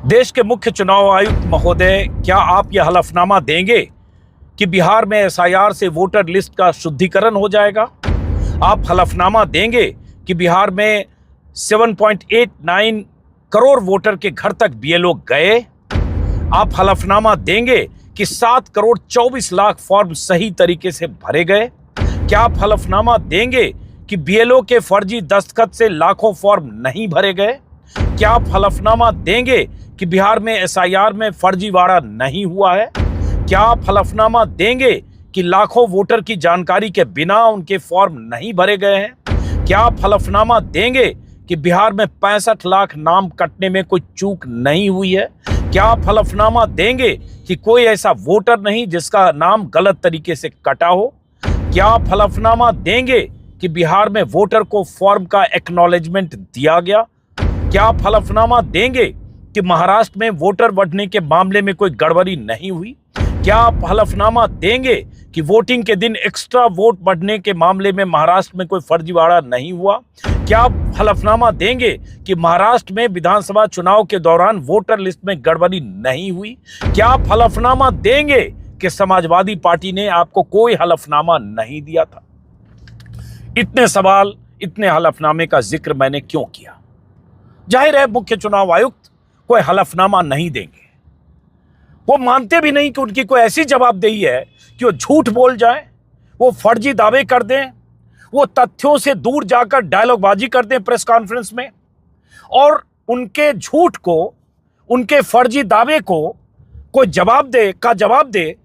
देश के मुख्य चुनाव आयुक्त महोदय, क्या आप यह हलफनामा देंगे कि बिहार में एसआईआर से वोटर लिस्ट का शुद्धिकरण हो जाएगा? आप हलफनामा देंगे कि बिहार में 7.89 करोड़ वोटर के घर तक बीएलओ गए? आप हलफनामा देंगे कि 7 करोड़ 24 लाख फॉर्म सही तरीके से भरे गए? क्या आप हलफनामा देंगे कि बीएलओ के फर्जी दस्तखत से लाखों फॉर्म नहीं भरे गए? क्या आप हलफनामा देंगे कि बिहार में एसआईआर में फर्जीवाड़ा नहीं हुआ है? क्या आप हलफनामा देंगे कि लाखों वोटर की जानकारी के बिना उनके फॉर्म नहीं भरे गए हैं? क्या आप हलफनामा देंगे कि बिहार में 65 लाख नाम कटने में कोई चूक नहीं हुई है? क्या आप हलफनामा देंगे कि कोई ऐसा वोटर नहीं जिसका नाम गलत तरीके से कटा हो? क्या आप हलफनामा देंगे कि बिहार में वोटर को फॉर्म का एक्नॉलेजमेंट दिया गया? क्या आप हलफनामा देंगे कि महाराष्ट्र में वोटर बढ़ने के मामले में कोई गड़बड़ी नहीं हुई? क्या आप हलफनामा देंगे कि वोटिंग के दिन एक्स्ट्रा वोट बढ़ने के मामले में महाराष्ट्र में कोई फर्जीवाड़ा नहीं हुआ? क्या आप हलफनामा देंगे कि महाराष्ट्र में विधानसभा चुनाव के दौरान वोटर लिस्ट में गड़बड़ी नहीं हुई? क्या आप हलफनामा देंगे कि समाजवादी पार्टी ने आपको कोई हलफनामा नहीं दिया था? इतने सवाल, इतने हलफनामे का जिक्र मैंने क्यों किया? जाहिर है मुख्य चुनाव आयुक्त कोई हलफनामा नहीं देंगे। वो मानते भी नहीं कि उनकी कोई ऐसी जवाबदेही है कि वो झूठ बोल जाएं, वो फर्जी दावे कर दें, वो तथ्यों से दूर जाकर डायलॉगबाजी कर दें प्रेस कॉन्फ्रेंस में, और उनके झूठ को, उनके फर्जी दावे को कोई जवाब दे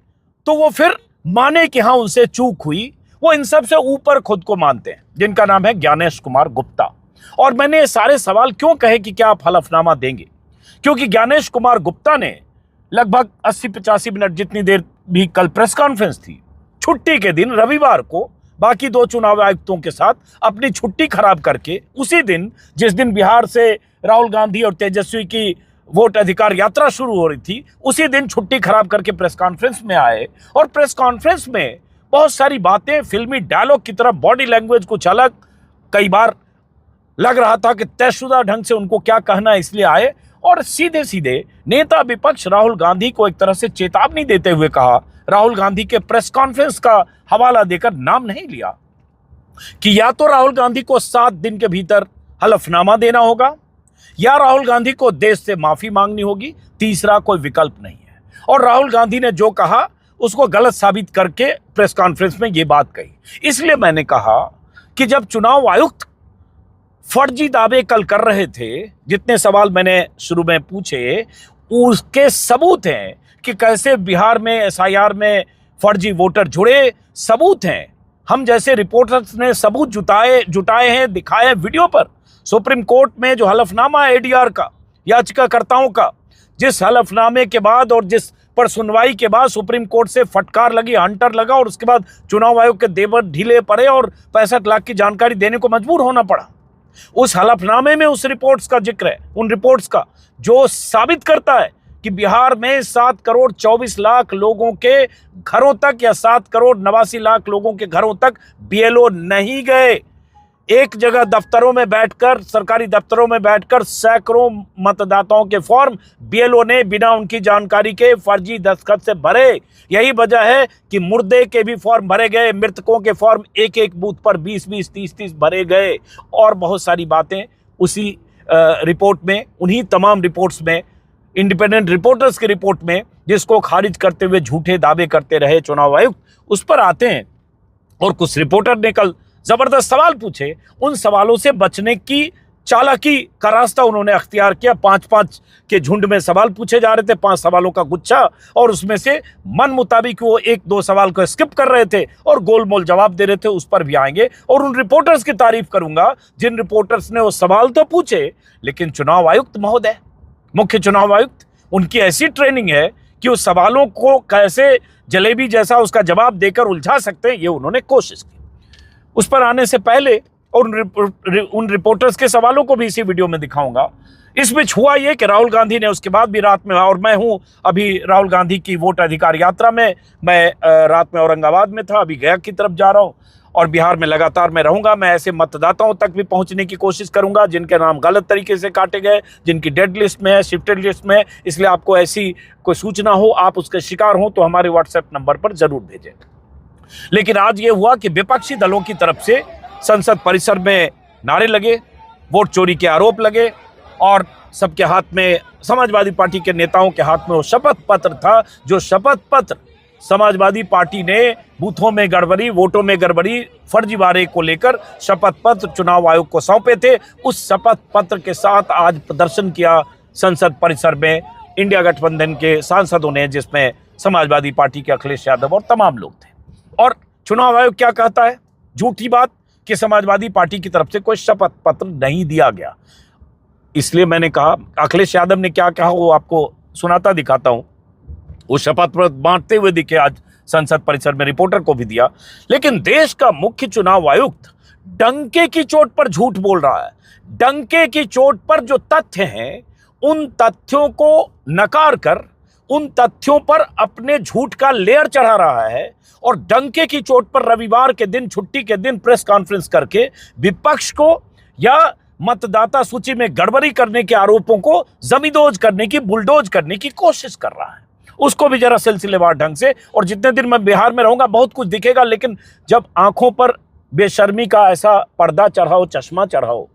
तो वो फिर माने कि हाँ उनसे चूक हुई। वो इन सब से ऊपर खुद को मानते हैं, जिनका नाम है ज्ञानेश कुमार गुप्ता। और मैंने ये सारे सवाल क्यों कहे कि क्या आप हलफनामा देंगे? क्योंकि ज्ञानेश कुमार गुप्ता ने लगभग 80-85 मिनट जितनी देर भी कल प्रेस कॉन्फ्रेंस थी, छुट्टी के दिन रविवार को बाकी दो चुनाव आयुक्तों के साथ अपनी छुट्टी खराब करके, उसी दिन जिस दिन बिहार से राहुल गांधी और तेजस्वी की वोट अधिकार यात्रा शुरू हो रही थी, उसी दिन छुट्टी खराब करके प्रेस कॉन्फ्रेंस में आए। और प्रेस कॉन्फ्रेंस में बहुत सारी बातें फिल्मी डायलॉग की तरह, बॉडी लैंग्वेज कुछ अलग, कई बार लग रहा था कि तयशुदा ढंग से उनको क्या कहना है इसलिए आए, और सीधे सीधे नेता विपक्ष राहुल गांधी को एक तरह से चेतावनी देते हुए कहा, राहुल गांधी के प्रेस कॉन्फ्रेंस का हवाला देकर नाम नहीं लिया, कि या तो राहुल गांधी को 7 दिन के भीतर हलफनामा देना होगा या राहुल गांधी को देश से माफी मांगनी होगी, तीसरा कोई विकल्प नहीं है। और राहुल गांधी ने जो कहा उसको गलत साबित करके प्रेस कॉन्फ्रेंस में ये बात कही। इसलिए मैंने कहा कि जब चुनाव आयुक्त फर्जी दावे कल कर रहे थे, जितने सवाल मैंने शुरू में पूछे उसके सबूत हैं कि कैसे बिहार में एसआईआर में फर्जी वोटर जुड़े, सबूत हैं। हम जैसे रिपोर्टर्स ने सबूत जुटाए हैं, दिखाए वीडियो पर। सुप्रीम कोर्ट में जो हलफनामा एडीआर का, याचिकाकर्ताओं का, जिस हलफनामे के बाद और जिस पर सुनवाई के बाद सुप्रीम कोर्ट से फटकार लगी, हंटर लगा, और उसके बाद चुनाव आयोग के देवर ढीले पड़े और 65 लाख की जानकारी देने को मजबूर होना पड़ा। उस हलफनामे में उस रिपोर्ट्स का जिक्र है, उन रिपोर्ट्स का जो साबित करता है कि बिहार में 7 करोड़ 24 लाख लोगों के घरों तक या 7 करोड़ 89 लाख लोगों के घरों तक बीएलओ नहीं गए। एक जगह दफ्तरों में बैठकर, सरकारी दफ्तरों में बैठकर सैकड़ों मतदाताओं के फॉर्म बीएलओ ने बिना उनकी जानकारी के फर्जी दस्तखत से भरे। यही वजह है कि मुर्दे के भी फॉर्म भरे गए, मृतकों के फॉर्म एक एक बूथ पर 20-20, 30-30 भरे गए, और बहुत सारी बातें उसी रिपोर्ट में, उन्हीं तमाम रिपोर्ट्स में, इंडिपेंडेंट रिपोर्टर्स की रिपोर्ट में, जिसको खारिज करते हुए झूठे दावे करते रहे चुनाव आयुक्त, उस पर आते हैं। और कुछ रिपोर्टर ने कल जबरदस्त सवाल पूछे, उन सवालों से बचने की चालाकी का रास्ता उन्होंने अख्तियार किया। 5-5 के झुंड में सवाल पूछे जा रहे थे, 5 सवालों का गुच्छा, और उसमें से मन मुताबिक वो 1-2 सवाल को स्किप कर रहे थे और गोलमोल जवाब दे रहे थे। उस पर भी आएंगे, और उन रिपोर्टर्स की तारीफ करूंगा जिन रिपोर्टर्स ने वो सवाल तो पूछे, लेकिन चुनाव आयुक्त महोदय, मुख्य चुनाव आयुक्त, उनकी ऐसी ट्रेनिंग है कि उस सवालों को कैसे जलेबी जैसा उसका जवाब देकर उलझा सकते हैं, ये उन्होंने कोशिश की। उस पर आने से पहले, और उन रिपोर्टर्स के सवालों को भी इसी वीडियो में दिखाऊंगा। इस बीच हुआ ये कि राहुल गांधी ने उसके बाद भी रात में, और मैं हूं अभी राहुल गांधी की वोट अधिकार यात्रा में, मैं रात में औरंगाबाद में था, अभी गया की तरफ जा रहा हूं, और बिहार में लगातार मैं रहूंगा। मैं ऐसे मतदाताओं तक भी पहुंचने की कोशिश करूंगा जिनके नाम गलत तरीके से काटे गए, जिनकी डेड लिस्ट में है, शिफ्टेड लिस्ट में है। इसलिए आपको ऐसी कोई सूचना हो, आप उसके शिकार हो, तो हमारे व्हाट्सएप नंबर पर जरूर भेजें। लेकिन आज ये हुआ कि विपक्षी दलों की तरफ से संसद परिसर में नारे लगे, वोट चोरी के आरोप लगे और सबके हाथ में, समाजवादी पार्टी के नेताओं के हाथ में वो शपथ पत्र था, जो शपथ पत्र समाजवादी पार्टी ने बूथों में गड़बड़ी, वोटों में गड़बड़ी, फर्जीवाड़े को लेकर शपथ पत्र चुनाव आयोग को सौंपे थे। उस शपथ पत्र के साथ आज प्रदर्शन किया संसद परिसर में इंडिया गठबंधन के सांसदों ने, जिसमें समाजवादी पार्टी के अखिलेश यादव और तमाम लोग थे। और चुनाव आयोग क्या कहता है? झूठी बात कि समाजवादी पार्टी की तरफ से कोई शपथ पत्र नहीं दिया गया। इसलिए मैंने कहा, अखिलेश यादव ने क्या कहा वो आपको सुनाता दिखाता हूं। वो शपथ पत्र बांटते हुए दिखे आज संसद परिसर में, रिपोर्टर को भी दिया। लेकिन देश का मुख्य चुनाव आयुक्त डंके की चोट पर झूठ बोल रहा है। डंके की चोट पर जो तथ्य हैं, उन तथ्यों को नकार कर उन तथ्यों पर अपने झूठ का लेयर चढ़ा रहा है और डंके की चोट पर रविवार के दिन, छुट्टी के दिन प्रेस कॉन्फ्रेंस करके विपक्ष को या मतदाता सूची में गड़बड़ी करने के आरोपों को जमींदोज करने की, बुलडोज करने की कोशिश कर रहा है। उसको भी जरा सिलसिलेवार ढंग से, और जितने दिन मैं बिहार में रहूंगा बहुत कुछ दिखेगा, लेकिन जब आंखों पर बेशर्मी का ऐसा पर्दा चढ़ाओ, चश्मा चढ़ाओ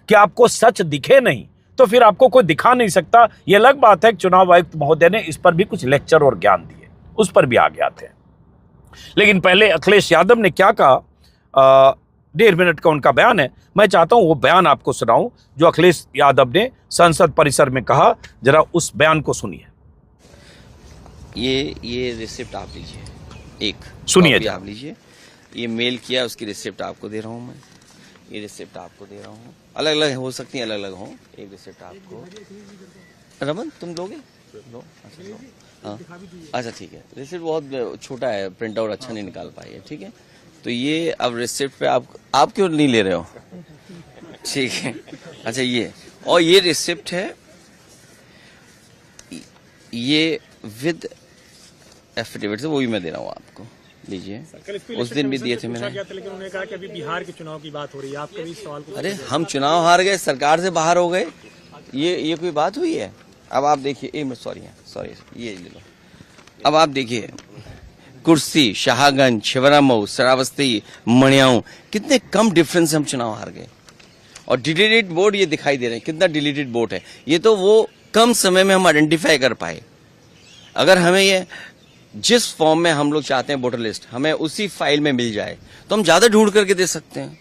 कि आपको सच दिखे नहीं, तो फिर आपको कोई दिखा नहीं सकता। यह अलग बात है कि चुनाव आयुक्त महोदय ने इस पर भी कुछ लेक्चर और ज्ञान दिए, उस पर भी आगे आते हैं। लेकिन पहले अखिलेश यादव ने क्या कहा, 1.5 मिनट का उनका बयान है। मैं चाहता हूं वो बयान आपको सुनाऊं जो अखिलेश यादव ने संसद परिसर में कहा। जरा उस बयान को सुनिए। ये रिसिप्ट आप लीजिए, एक सुनिए, आप लीजिए। ये मेल किया, उसकी रिसिप्ट आपको दे रहा हूँ मैं। ये रिसिप्ट आपको दे रहा हूँ, अलग अलग हो सकती है, अलग अलग हो। एक रिसिप्ट आपको, रमन तुम लोगे? लो, अच्छा लो, हाँ अच्छा ठीक है। रिसिप्ट बहुत छोटा है, प्रिंट आउट अच्छा नहीं निकाल पाई है, ठीक है। तो ये अब रिसिप्ट पे आप क्यों नहीं ले रहे हो? ठीक है, अच्छा ये, और ये रिसिप्ट है, ये विद एफिडेविट से, वो भी मैं दे रहा हूँ आपको, लीजिए। उस दिन भी दिए थे मैंने, लेकिन उन्होंने कहा कि अभी बिहार के चुनाव की बात हो रही है, आप कभी सवाल को, अरे हम चुनाव हार गए, सरकार से बाहर हो गए, ये कोई बात हुई है? अब आप देखिए, सॉरी ये ले लो। अब आप देखिए, कुर्सी, शाहगंज, छिबरामऊ, श्रावस्ती, मणियाऊ, कितने कम डिफरेंस से हम चुनाव हार गए। और डिलीटेड वोट ये दिखाई दे रहे हैं, कितना डिलीटेड वोट है। ये तो वो कम समय में हम आइडेंटिफाई कर पाए। अगर हमें ये जिस फॉर्म में हम लोग चाहते हैं वोटर लिस्ट, हमें उसी फाइल में मिल जाए तो हम ज्यादा ढूंढ करके दे सकते हैं।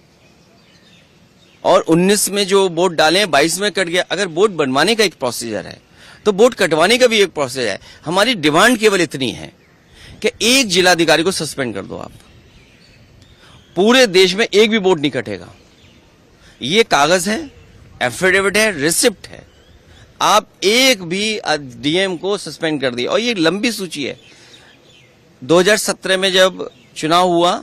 और 19 में जो वोट डाले, 22 में कट गया। अगर वोट बनवाने का एक प्रोसीजर है तो वोट कटवाने का भी एक प्रोसीजर है। हमारी डिमांड केवल इतनी है कि एक जिलाधिकारी को सस्पेंड कर दो आप, पूरे देश में एक भी वोट नहीं कटेगा। ये कागज है, एफिडेविट है, रिसिप्ट है, आप एक भी डीएम को सस्पेंड कर दिया। और ये लंबी सूची है। 2017 में जब चुनाव हुआ,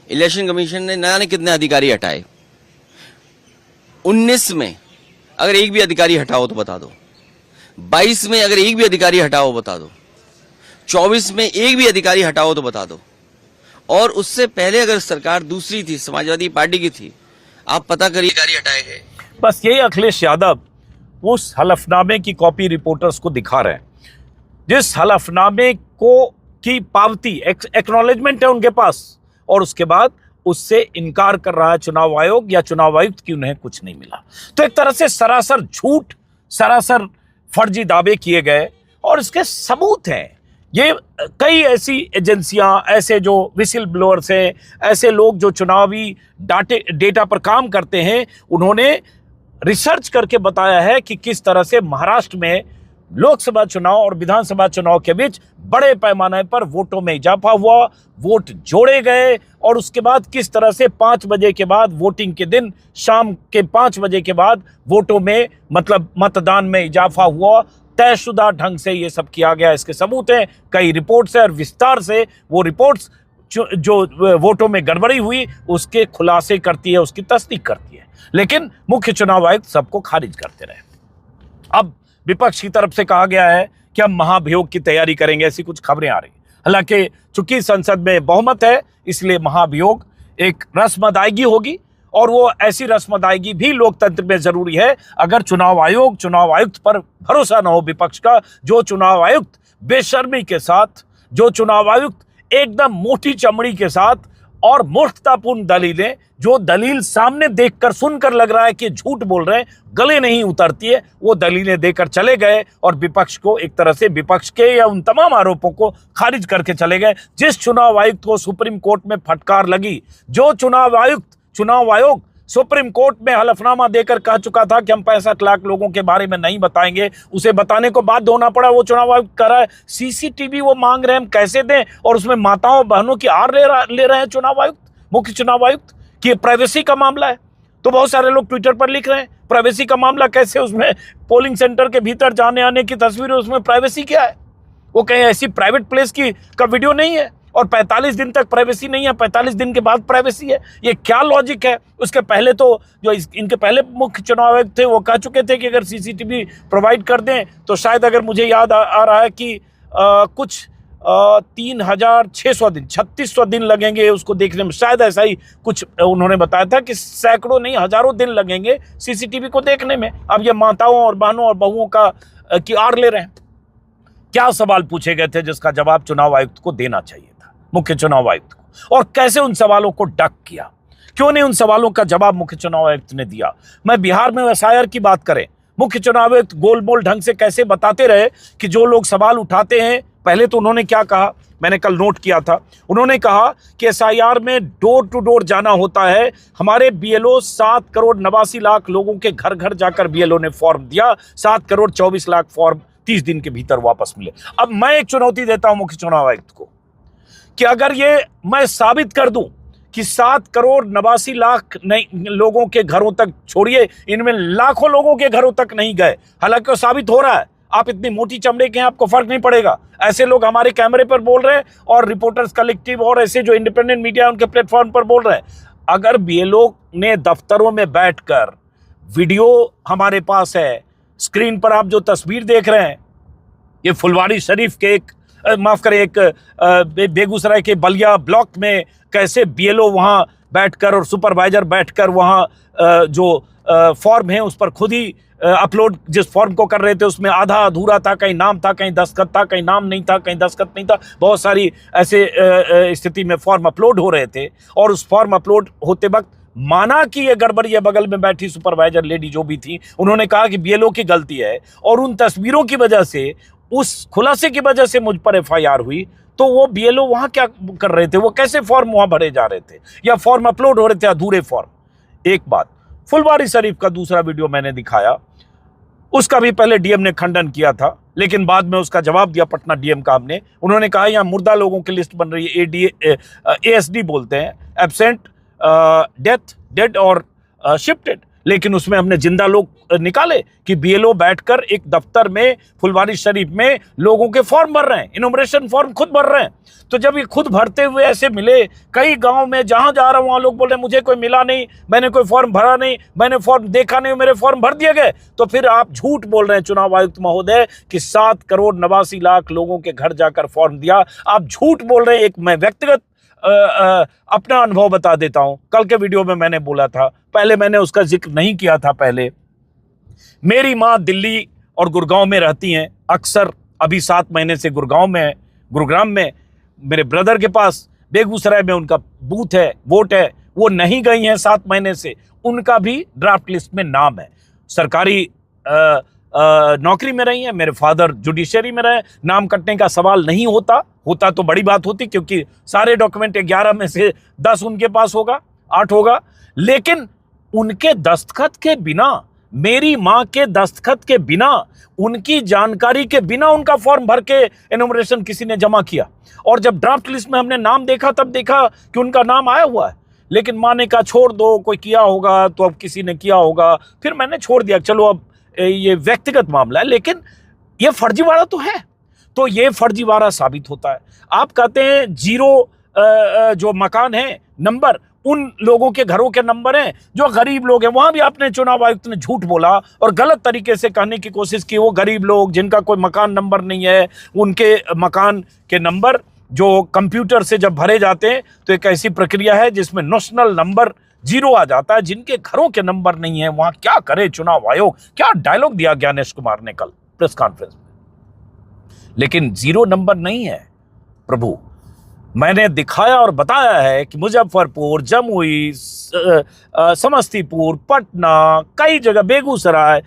इलेक्शन कमीशन ने न जाने कितने अधिकारी हटाए। 19 में अगर एक भी अधिकारी हटाओ तो बता दो, 22 में अगर एक भी अधिकारी हटाओ बता दो, 24 में एक भी अधिकारी हटाओ तो बता दो। और उससे पहले अगर सरकार दूसरी थी, समाजवादी पार्टी की थी, आप पता करिए अधिकारी हटाए गए। बस यही अखिलेश यादव उस हलफनामे की कॉपी रिपोर्टर्स को दिखा रहे हैं, जिस हलफनामे को की पावती, एक्नॉलेजमेंट है उनके पास, और उसके बाद उससे इनकार कर रहा है चुनाव आयोग या चुनाव आयुक्त की उन्हें कुछ नहीं मिला। तो एक तरह से सरासर झूठ, सरासर फर्जी दावे किए गए और इसके सबूत हैं। ये कई ऐसी एजेंसियां, ऐसे जो विसिल ब्लोअर्स हैं, ऐसे लोग जो चुनावी डेटा पर काम करते हैं, उन्होंने रिसर्च करके बताया है कि किस तरह से महाराष्ट्र में लोकसभा चुनाव और विधानसभा चुनाव के बीच बड़े पैमाने पर वोटों में इजाफा हुआ, वोट जोड़े गए, और उसके बाद किस तरह से 5 बजे के बाद, वोटिंग के दिन शाम के 5 बजे के बाद वोटों में, मतलब मतदान में इजाफा हुआ। तयशुदा ढंग से ये सब किया गया। इसके सबूत हैं, कई रिपोर्ट्स है और विस्तार से वो रिपोर्ट्स जो वोटों में गड़बड़ी हुई उसके खुलासे करती है, उसकी तस्दीक करती है। लेकिन मुख्य चुनाव आयुक्त सबको खारिज करते रहे। अब विपक्ष की तरफ से कहा गया है कि हम महाभियोग की तैयारी करेंगे, ऐसी कुछ खबरें आ रही। हालांकि चूंकि संसद में बहुमत है, इसलिए महाभियोग एक रस्म अदायगी होगी, और वो ऐसी रस्म अदायगी भी लोकतंत्र में जरूरी है। अगर चुनाव आयुक्त पर भरोसा न हो विपक्ष का, जो चुनाव आयुक्त बेशर्मी के साथ, जो चुनाव आयुक्त एकदम मोटी चमड़ी के साथ और मूर्खतापूर्ण दलीलें, जो दलील सामने देखकर सुनकर लग रहा है कि झूठ बोल रहे हैं, गले नहीं उतरती है, वो दलीलें देकर चले गए और विपक्ष को एक तरह से, विपक्ष के या उन तमाम आरोपों को खारिज करके चले गए। जिस चुनाव आयुक्त को सुप्रीम कोर्ट में फटकार लगी, जो चुनाव आयोग सुप्रीम कोर्ट में हलफनामा देकर कह चुका था कि हम 65 लाख लोगों के बारे में नहीं बताएंगे, उसे बताने को बाध्य होना पड़ा। वो चुनाव आयुक्त कह रहा है सीसीटीवी वो मांग रहे हैं, हम कैसे दें, और उसमें माताओं बहनों की आड़ ले रहे हैं चुनाव आयुक्त, मुख्य चुनाव आयुक्त, कि ये प्राइवेसी का मामला है। तो बहुत सारे लोग ट्विटर पर लिख रहे हैं प्राइवेसी का मामला कैसे, उसमें पोलिंग सेंटर के भीतर जाने आने की तस्वीरें, उसमें प्राइवेसी क्या है? वो कहीं ऐसी प्राइवेट प्लेस का वीडियो नहीं है, और 45 दिन तक प्राइवेसी नहीं है, 45 दिन के बाद प्राइवेसी है। ये क्या लॉजिक है? उसके पहले तो जो इनके पहले मुख्य चुनाव आयुक्त थे वो कह चुके थे कि अगर सीसीटीवी प्रोवाइड कर दें तो शायद, अगर मुझे याद आ रहा है कि कुछ 3600 दिन 3600 दिन लगेंगे उसको देखने में, शायद ऐसा ही कुछ उन्होंने बताया था कि सैकड़ों नहीं हजारों दिन लगेंगे सीसीटीवी को देखने में। अब ये माताओं और बहनों और बहुओं की आड़ ले रहे हैं। क्या सवाल पूछे गए थे जिसका जवाब चुनाव आयुक्त को देना चाहिए था, मुख्य चुनाव आयुक्त को, और कैसे उन सवालों को डक किया? क्यों नहीं उन सवालों का जवाब मुख्य चुनाव आयुक्त ने दिया? मैं बिहार में एसआईआर की बात करें, मुख्य चुनाव आयुक्त गोलमोल ढंग से कैसे बताते रहे कि जो लोग सवाल उठाते हैं, पहले तो उन्होंने क्या कहा, मैंने कल नोट किया था, उन्होंने कहा कि एसआईआर में डोर टू डोर जाना होता है। हमारे बीएलओ 7 करोड़ 89 लाख लोगों के घर घर जाकर बीएलओ ने फॉर्म दिया, 7 करोड़ 24 लाख फॉर्म 30 दिन के भीतर वापस मिले। अब मैं एक चुनौती देता हूं मुख्य चुनाव आयुक्त को कि अगर ये मैं साबित कर दूं कि 7 करोड़ 89 लाख लोगों के घरों तक, छोड़िए इनमें लाखों लोगों के घरों तक नहीं गए, हालांकि वो साबित हो रहा है, आप इतनी मोटी चमड़े के हैं, आपको फर्क नहीं पड़ेगा। ऐसे लोग हमारे कैमरे पर बोल रहे हैं और रिपोर्टर्स कलेक्टिव और ऐसे जो इंडिपेंडेंट मीडिया उनके प्लेटफॉर्म पर बोल रहे हैं। अगर बीएलओ ने दफ्तरों में बैठकर, वीडियो हमारे पास है, स्क्रीन पर आप जो तस्वीर देख रहे हैं, ये फुलवारी शरीफ के एक बेगूसराय के बलिया ब्लॉक में कैसे बीएलओ वहां बैठकर और सुपरवाइजर बैठकर वहां जो फॉर्म है उस पर खुद ही अपलोड, जिस फॉर्म को कर रहे थे उसमें आधा अधूरा था, कहीं नाम था, कहीं दस्तखत था, कहीं नाम नहीं था, कहीं दस्तखत नहीं था, बहुत सारी ऐसे स्थिति में फॉर्म अपलोड हो रहे थे। और उस फॉर्म अपलोड होते वक्त माना कि ये गड़बड़ी है, बगल में बैठी सुपरवाइजर लेडी जो भी थी, उन्होंने कहा कि बीएलओ की गलती है, और उन तस्वीरों की वजह से, उस खुलासे की वजह से मुझ पर एफआईआर हुई। तो वो बीएलओ वहां क्या कर रहे थे, वो कैसे फॉर्म वहां भरे जा रहे थे, या फॉर्म अपलोड हो रहे थे अधूरे फॉर्म। एक बात, फुलवारी शरीफ का दूसरा वीडियो मैंने दिखाया, उसका भी पहले डीएम ने खंडन किया था, लेकिन बाद में उसका जवाब दिया पटना डीएम का हमने। उन्होंने कहा यहाँ मुर्दा लोगों की लिस्ट बन रही है, एएसडी बोलते हैं, एब्सेंट, डेड और शिफ्टेड, लेकिन उसमें हमने जिंदा लोग निकाले कि बीएलओ बैठकर एक दफ्तर में फुलवारी शरीफ में लोगों के फॉर्म भर रहे हैं, इनोमरेशन फॉर्म खुद भर रहे हैं। तो जब ये खुद भरते हुए ऐसे मिले, कई गांव में जहां जा रहा हूं वहां लोग बोल रहे हैं मुझे कोई मिला नहीं, मैंने कोई फॉर्म भरा नहीं, मैंने फॉर्म देखा नहीं, मेरे फॉर्म भर दिए गए, तो फिर आप झूठ बोल रहे हैं चुनाव आयुक्त महोदय कि 7 करोड़ 89 लाख लोगों के घर जाकर फॉर्म दिया। आप झूठ बोल रहे हैं। एक मैं व्यक्तिगत अपना अनुभव बता देता हूं, कल के वीडियो में मैंने बोला था, पहले मैंने उसका जिक्र नहीं किया था। पहले मेरी माँ दिल्ली और गुड़गांव में रहती हैं अक्सर, अभी 7 महीने से गुड़गांव में है, गुरुग्राम में मेरे ब्रदर के पास, बेगूसराय में उनका बूथ है, वोट है, वो नहीं गई हैं 7 महीने से, उनका भी ड्राफ्ट लिस्ट में नाम है। सरकारी नौकरी में रही हैं, मेरे फादर जुडिशरी में रहे, नाम कटने का सवाल नहीं होता तो बड़ी बात होती, क्योंकि सारे डॉक्यूमेंट 11 में से 10 उनके पास होगा, 8 होगा, लेकिन उनके दस्तखत के बिना, मेरी माँ के दस्तखत के बिना, उनकी जानकारी के बिना उनका फॉर्म भर के एनुमरेशन किसी ने जमा किया। और जब ड्राफ्ट लिस्ट में हमने नाम देखा, तब देखा कि उनका नाम आया हुआ है, लेकिन माँ ने कहा छोड़ दो, कोई किया होगा तो अब किसी ने किया होगा, फिर मैंने छोड़ दिया, चलो अब ये व्यक्तिगत मामला है। लेकिन ये फर्जीवाड़ा तो है, तो ये फर्जीवाड़ा साबित होता है। आप कहते हैं 0 जो मकान है नंबर, उन लोगों के घरों के नंबर हैं जो गरीब लोग हैं, वहां भी आपने चुनाव आयुक्त ने झूठ बोला और गलत तरीके से कहने की कोशिश की। वो गरीब लोग जिनका कोई मकान नंबर नहीं है, उनके मकान के नंबर जो कंप्यूटर से जब भरे जाते हैं तो एक ऐसी प्रक्रिया है जिसमें नेशनल नंबर 0 आ जाता है। जिनके घरों के नंबर नहीं है वहां क्या करे चुनाव आयोग। क्या डायलॉग दिया ज्ञानेश कुमार ने कल प्रेस कॉन्फ्रेंस में। लेकिन 0 नंबर नहीं है प्रभु। मैंने दिखाया और बताया है कि मुजफ्फरपुर, जमुई, समस्तीपुर, पटना, कई जगह, बेगूसराय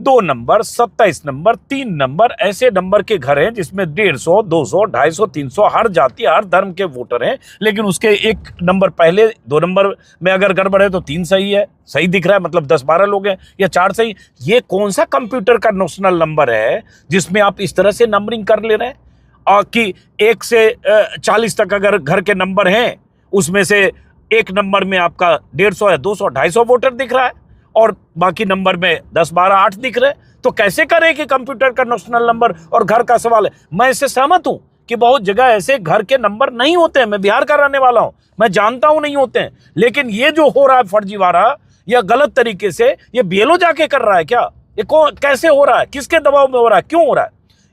2 नंबर, 27 नंबर, 3 नंबर, ऐसे नंबर के घर हैं जिसमें 150, 200, 250, 300 हर जाति हर धर्म के वोटर हैं। लेकिन उसके 1 नंबर पहले 2 नंबर में अगर गड़बड़ है तो 3 सही है, सही दिख रहा है, मतलब 10-12 लोग हैं या 4 सही। ये कौन सा कंप्यूटर का नेशनल नंबर है जिसमें आप इस तरह से नंबरिंग कर ले रहे हैं? और कि 1 से 40 तक अगर घर के नंबर हैं उसमें से 1 नंबर में आपका 150 या 200, 250 वोटर दिख रहा है और बाकी नंबर में 10, 12, 8 दिख रहे हैं। तो कैसे करें कि कंप्यूटर का नेशनल नंबर और घर का सवाल है। मैं इससे सहमत हूं कि बहुत जगह ऐसे घर के नंबर नहीं होते हैं। मैं बिहार का रहने वाला हूं, मैं जानता हूं नहीं होते हैं। लेकिन ये जो हो रहा है फर्जीवाड़ा या गलत तरीके से, ये बीएलओ जाके कर रहा है क्या? ये कैसे हो रहा है? किसके दबाव में हो रहा है? क्यों हो रहा है?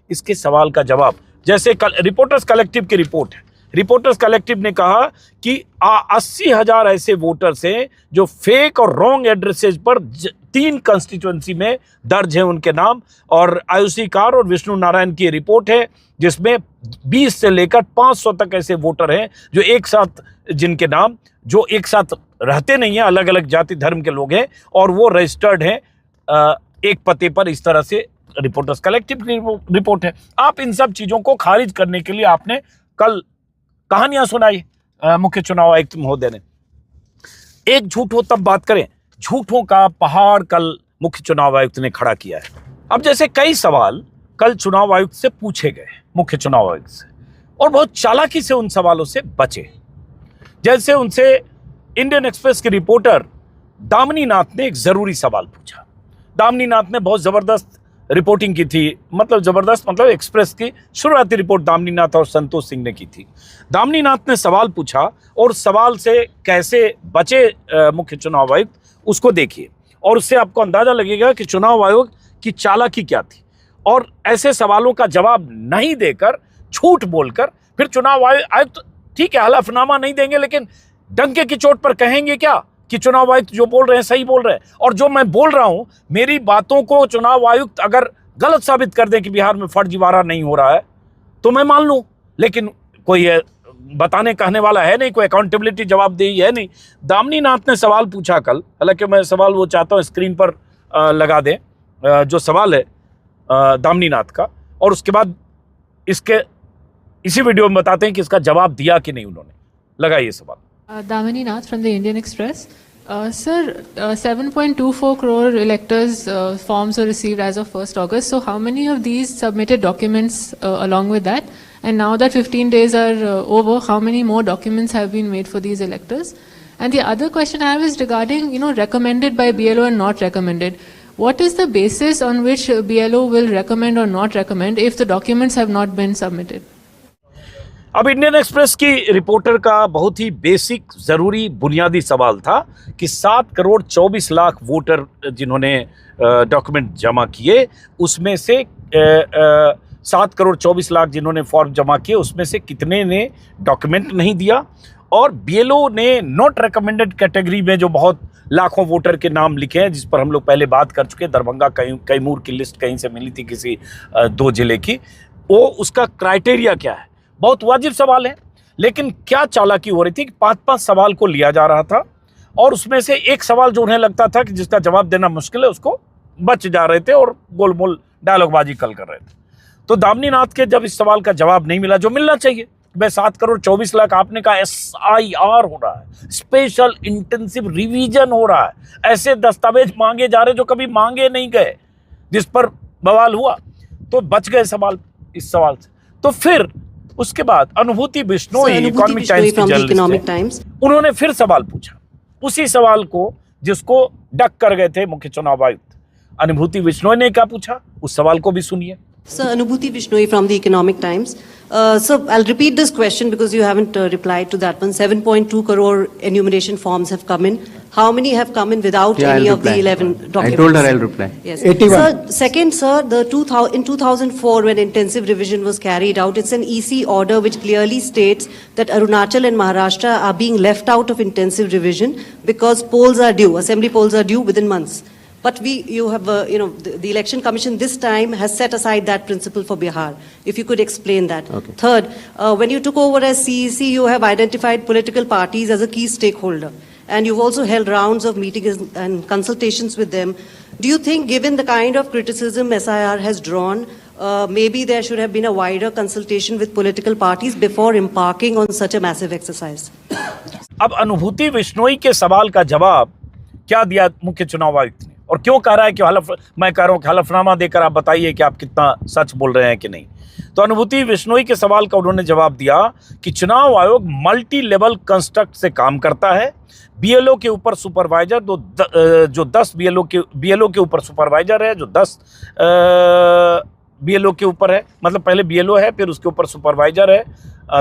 इसके सवाल का जवाब, जैसे रिपोर्टर्स कलेक्टिव की रिपोर्ट है। रिपोर्टर्स कलेक्टिव ने कहा कि 80,000 ऐसे वोटर्स हैं जो फेक और रॉन्ग एड्रेसेज पर 3 कंस्टिट्यूएंसी में दर्ज है उनके नाम। और आयुषी कार और विष्णु नारायण की रिपोर्ट है जिसमें 20 से लेकर 500 तक ऐसे वोटर हैं जो एक साथ, जिनके नाम जो एक साथ रहते नहीं हैं, अलग अलग जाति धर्म के लोग हैं और वो रजिस्टर्ड हैं एक पते पर। इस तरह से रिपोर्टर्स कलेक्टिव की रिपोर्ट है। आप इन सब चीजों को खारिज करने के लिए आपने कल कहानियां सुनाई मुख्य चुनाव आयुक्त महोदय ने। एक झूठ हो तब बात करें। झूठों का पहाड़ कल मुख्य चुनाव आयुक्त ने खड़ा किया है। अब जैसे कई सवाल कल चुनाव आयुक्त से पूछे गए, मुख्य चुनाव आयुक्त से, और बहुत चालाकी से उन सवालों से बचे। जैसे उनसे इंडियन एक्सप्रेस के रिपोर्टर दामिनी नाथ ने एक जरूरी सवाल पूछा। दामिनी नाथ ने बहुत जबरदस्त रिपोर्टिंग की थी, मतलब जबरदस्त, मतलब एक्सप्रेस की शुरुआती रिपोर्ट दामिनी नाथ और संतोष सिंह ने की थी। दामिनी नाथ ने सवाल पूछा और सवाल से कैसे बचे मुख्य चुनाव आयुक्त, उसको देखिए और उससे आपको अंदाजा लगेगा कि चुनाव आयोग की चालाकी क्या थी। और ऐसे सवालों का जवाब नहीं देकर, झूठ बोलकर, फिर चुनाव आयुक्त ठीक है हलफनामा नहीं देंगे, लेकिन डंके की चोट पर कहेंगे क्या कि चुनाव आयुक्त जो बोल रहे हैं सही बोल रहे हैं। और जो मैं बोल रहा हूं, मेरी बातों को चुनाव आयुक्त अगर गलत साबित कर दे कि बिहार में फर्जीवाड़ा नहीं हो रहा है तो मैं मान लूं, लेकिन कोई बताने कहने वाला है नहीं, कोई अकाउंटेबिलिटी जवाबदेही है नहीं। दामिनी नाथ ने सवाल पूछा कल, हालांकि मैं सवाल वो चाहता हूं स्क्रीन पर लगा दें जो सवाल है दामिनी नाथ का, और उसके बाद इसी वीडियो में बताते हैं कि इसका जवाब दिया कि नहीं उन्होंने। लगाइए सवाल। Damini Nath from the Indian Express. Sir, 7.24 crore electors forms were received as of 1st August. So how many of these submitted documents along with that? And now that 15 days are over, how many more documents have been made for these electors? And the other question I have is regarding, recommended by BLO and not recommended. What is the basis on which BLO will recommend or not recommend if the documents have not been submitted? अब Indian express की reporter का बहुत ही basic, जरूरी, बुनियादी सवाल था कि 7 crore 24 lakh voter जिन्होंने डॉक्यूमेंट जमा किए, उसमें से 7 करोड़ 24 लाख जिन्होंने फॉर्म जमा किए उसमें से कितने ने डॉक्यूमेंट नहीं दिया। और बीएलओ ने नॉट रिकमेंडेड कैटेगरी में जो बहुत लाखों वोटर के नाम लिखे हैं, जिस पर हम लोग पहले बात कर चुके हैं, दरभंगा कैमूर की लिस्ट कहीं से मिली थी, किसी 2 जिले की, वो उसका क्राइटेरिया क्या है। बहुत वाजिब सवाल है, लेकिन क्या चालाकी हो रही थी कि 5-5 सवाल को लिया जा रहा था और उसमें से एक सवाल जो उन्हें लगता था कि जिसका जवाब देना मुश्किल है उसको बच जा रहे थे और गोलमोल डायलॉगबाजी कल कर रहे थे। तो दामिनी नाथ के जब इस सवाल का जवाब नहीं मिला जो मिलना चाहिए, भाई 7 करोड़ 24 लाख आपने कहा SIR हो रहा है, स्पेशल इंटेंसिव रिवीजन हो रहा है, ऐसे दस्तावेज मांगे जा रहे जो कभी मांगे नहीं गए, जिस पर बवाल हुआ, तो बच गए सवाल इस सवाल से। तो फिर उसके बाद अनुभूति बिश्नोई इकोनॉमिक टाइम्स के उन्होंने फिर सवाल पूछा, उसी सवाल को जिसको डक कर गए थे मुख्य चुनाव आयुक्त। अनुभूति बिश्नोई ने क्या पूछा, उस सवाल को भी सुनिए। Sir, Anubhuti Vishnoi from the Economic Times. So I'll repeat this question because you haven't replied to that one. 7.2 crore enumeration forms have come in. How many have come in without any of the 11 documents? I told her I'll reply. Yes. 81. Sir, second, sir, in 2004 when intensive revision was carried out, it's an EC order which clearly states that Arunachal and Maharashtra are being left out of intensive revision because polls are due, assembly polls are due within months. But you have, the Election Commission this time has set aside that principle for Bihar. If you could explain that. Okay. Third, when you took over as CEC, you have identified political parties as a key stakeholder. And you've also held rounds of meetings and consultations with them. Do you think, given the kind of criticism SIR has drawn, maybe there should have been a wider consultation with political parties before embarking on such a massive exercise? अब अनुभूति विश्नोई के सवाल का जवाब क्या दिया मुख्य चुनाव आयुक्त ने, और क्यों कह रहा है कि मैं कह रहा हूं कि हलफनामा देकर आप बताइए कि आप कितना सच बोल रहे हैं कि नहीं। तो अनुभूति विश्नोई के सवाल का उन्होंने जवाब दिया कि चुनाव आयोग मल्टी लेवल कंस्ट्रक्ट से काम करता है। बीएलओ के ऊपर सुपरवाइजर जो 10 बीएलओ के ऊपर सुपरवाइजर है, जो 10 बीएलओ के ऊपर है, मतलब पहले बीएलओ है फिर उसके ऊपर सुपरवाइजर है,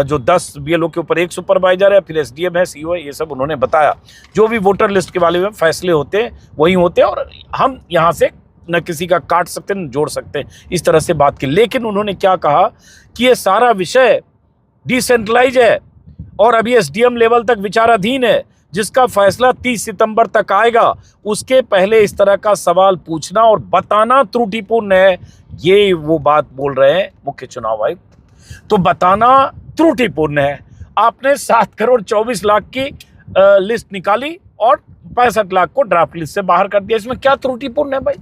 जो 10 बीएलओ के ऊपर एक सुपरवाइजर है, फिर एसडीएम है, सीओ है, ये सब उन्होंने बताया। जो भी वोटर लिस्ट के बारे में फैसले होते हैं वही होते हैं, और हम यहाँ से न किसी का काट सकते न जोड़ सकते, इस तरह से बात की। लेकिन उन्होंने क्या कहा कि ये सारा विषय डिसेंट्रलाइज है और अभी एसडीएम लेवल तक विचाराधीन है, जिसका फैसला 30 सितंबर तक आएगा। उसके पहले इस तरह का सवाल पूछना और बताना त्रुटिपूर्ण है, ये वो बात बोल रहे हैं मुख्य चुनाव आयुक्त। तो बताना त्रुटिपूर्ण है। आपने 7 करोड़ 24 लाख की लिस्ट निकाली और 65 लाख को ड्राफ्ट लिस्ट से बाहर कर दिया, इसमें क्या त्रुटिपूर्ण है भाई?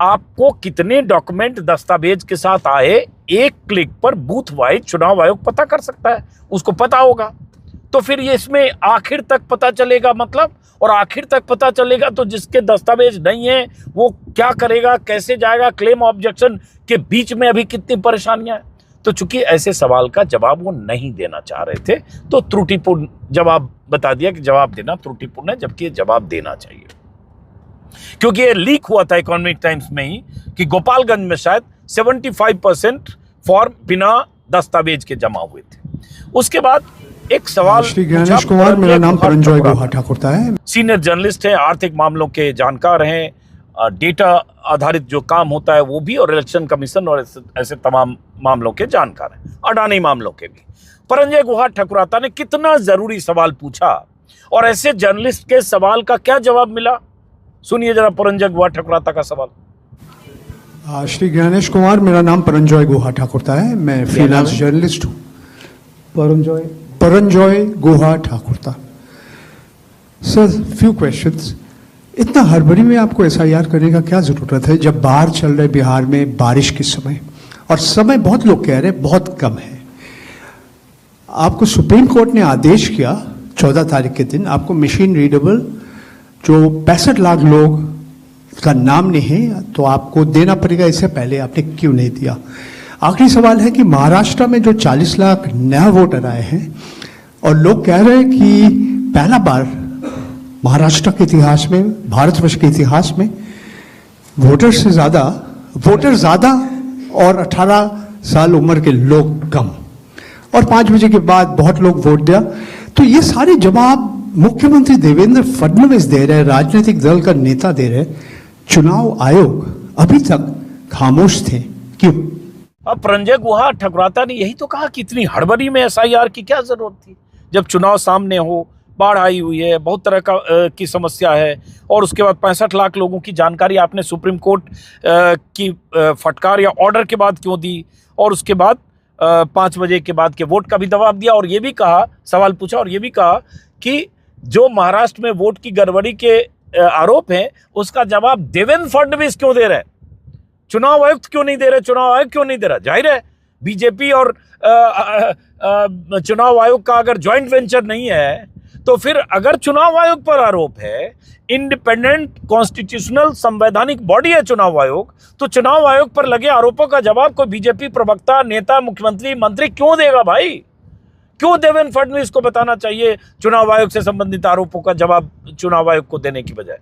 आपको कितने डॉक्यूमेंट दस्तावेज के साथ आए, एक क्लिक पर बूथ वाइज चुनाव आयोग पता कर सकता है, उसको पता होगा। तो फिर ये इसमें आखिर तक पता चलेगा मतलब, और आखिर तक पता चलेगा तो जिसके दस्तावेज नहीं है वो क्या करेगा, कैसे जाएगा? क्लेम ऑब्जेक्शन के बीच में अभी कितनी परेशानियां हैं। तो चूंकि ऐसे सवाल का जवाब वो नहीं देना चाह रहे थे, तो त्रुटिपूर्ण जवाब बता दिया कि जवाब देना त्रुटिपूर्ण है, जबकि ये जवाब देना चाहिए। क्योंकि ये लीक हुआ था इकोनॉमिक टाइम्स में ही कि गोपालगंज में शायद 75% फॉर्म बिना दस्तावेज के जमा हुए थे। उसके बाद एक सवाल, श्री ज्ञानेश कुमार, मेरा नाम परंजॉय गुहा ठाकुर है। सीनियर जर्नलिस्ट हैं, आर्थिक मामलों के जानकार हैं, डेटा आधारित जो काम होता है वो भी, और इलेक्शन कमीशन और ऐसे तमाम मामलों के जानकार हैं, अडानी मामलों के भी। परंजय गुहा ठाकुराता ने कितना जरूरी सवाल पूछा और ऐसे जर्नलिस्ट के सवाल का क्या जवाब मिला, सुनिए जरा परंजय गुहा ठाकुराता का सवाल। श्री ज्ञानेश कुमार, मेरा नाम परंजॉय गुहा ठाकुर है, मैं फ्रीलांस जर्नलिस्ट हूँ। Paranjoy Guha Thakur. Sir, few questions. इतना हड़बड़ी में आपको एसआईआर करने का क्या जरूरत है, जब बाहर चल रहे बिहार में बारिश के समय, और समय बहुत लोग कह रहे हैं बहुत कम है। आपको सुप्रीम कोर्ट ने आदेश किया 14 तारीख के दिन, आपको मशीन रीडेबल जो 65 लाख लोग का नाम नहीं है तो आपको देना पड़ेगा, इससे पहले आपने क्यों नहीं दिया? आखिरी सवाल है कि महाराष्ट्र में जो 40 लाख नया वोटर आए हैं और लोग कह रहे हैं कि पहला बार महाराष्ट्र के इतिहास में, भारतवर्ष के इतिहास में वोटर ज्यादा और 18 साल उम्र के लोग कम, और 5 बजे के बाद बहुत लोग वोट दिया। तो ये सारे जवाब मुख्यमंत्री देवेंद्र फडणवीस दे रहे हैं, राजनीतिक दल का नेता दे रहे हैं, चुनाव आयोग अभी तक खामोश थे, क्यों? अब परंजय गुहा ठाकुराता ने यही तो कहा कि इतनी हड़बड़ी में एसआईआर की क्या जरूरत थी, जब चुनाव सामने हो, बाढ़ आई हुई है, बहुत तरह की समस्या है, और उसके बाद 65 लाख लोगों की जानकारी आपने सुप्रीम कोर्ट की फटकार या ऑर्डर के बाद क्यों दी, और उसके बाद 5 बजे के बाद के वोट का भी जवाब दिया, और ये भी कहा, सवाल पूछा और ये भी कहा कि जो महाराष्ट्र में वोट की गड़बड़ी के आरोप हैं उसका जवाब देवेंद्र फडणवीस क्यों दे रहे हैं, चुनाव आयुक्त क्यों नहीं दे रहे, चुनाव आयोग क्यों नहीं दे रहा? जाहिर है बीजेपी और चुनाव आयोग का अगर ज्वाइंट वेंचर नहीं है तो फिर अगर चुनाव आयोग पर आरोप है, इंडिपेंडेंट कॉन्स्टिट्यूशनल संवैधानिक बॉडी है चुनाव आयोग, तो चुनाव आयोग पर लगे आरोपों का जवाब कोई बीजेपी प्रवक्ता, नेता, मुख्यमंत्री, मंत्री क्यों देगा भाई? क्यों देवेंद्र फडणवीस को बताना चाहिए चुनाव आयोग से संबंधित आरोपों का जवाब चुनाव आयोग को देने की बजाय?